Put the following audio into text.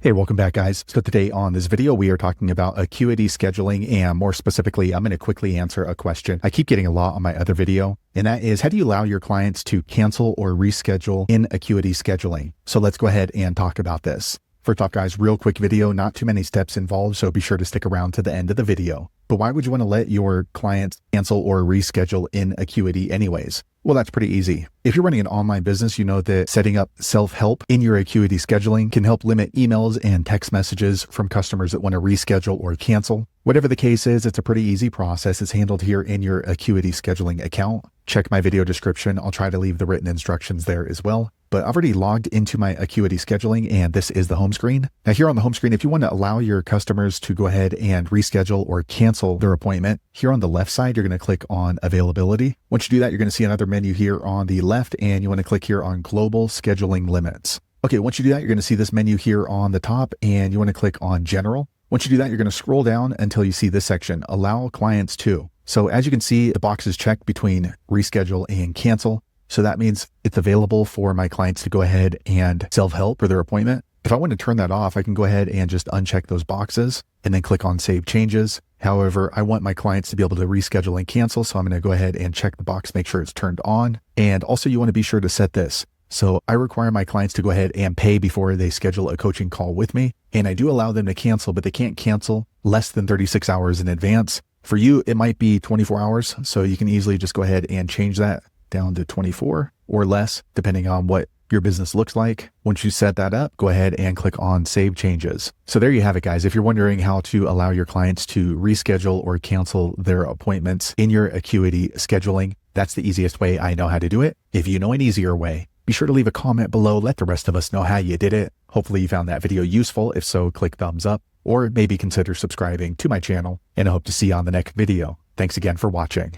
Hey, welcome back, guys. So today on this video, we are talking about Acuity Scheduling, and more specifically, I'm going to quickly answer a question I keep getting a lot on my other video, and that is, how do you allow your clients to cancel or reschedule in Acuity Scheduling? So let's go ahead and talk about this. First off, guys, real quick video, not too many steps involved, so be sure to stick around to the end of the video. But why would you want to let your clients cancel or reschedule in Acuity anyways? Well, that's pretty easy. If you're running an online business, you know that setting up self-help in your Acuity Scheduling can help limit emails and text messages from customers that want to reschedule or cancel. Whatever the case is, it's a pretty easy process. It's handled here in your Acuity Scheduling account. Check my video description. I'll try to leave the written instructions there as well. But I've already logged into my Acuity Scheduling, and this is the home screen. Now here on the home screen, if you want to allow your customers to go ahead and reschedule or cancel their appointment, here on the left side, you're going to click on Availability. Once you do that, you're going to see another menu here on the left, and you want to click here on Global Scheduling Limits. Okay, once you do that, you're going to see this menu here on the top, and you want to click on General. Once you do that, you're going to scroll down until you see this section, Allow Clients to. So as you can see, the box is checked between reschedule and cancel. So that means it's available for my clients to go ahead and self-help for their appointment. If I want to turn that off, I can go ahead and just uncheck those boxes and then click on Save Changes. However, I want my clients to be able to reschedule and cancel. So I'm going to go ahead and check the box, make sure it's turned on. And also you want to be sure to set this. So I require my clients to go ahead and pay before they schedule a coaching call with me. And I do allow them to cancel, but they can't cancel less than 36 hours in advance. For you, it might be 24 hours. So you can easily just go ahead and change that down to 24 or less, depending on what your business looks like. Once you set that up, go ahead and click on Save Changes. So there you have it, guys. If you're wondering how to allow your clients to reschedule or cancel their appointments in your Acuity Scheduling, that's the easiest way I know how to do it. If you know an easier way, be sure to leave a comment below. Let the rest of us know how you did it. Hopefully you found that video useful. If so, click thumbs up or maybe consider subscribing to my channel, and I hope to see you on the next video. Thanks again for watching.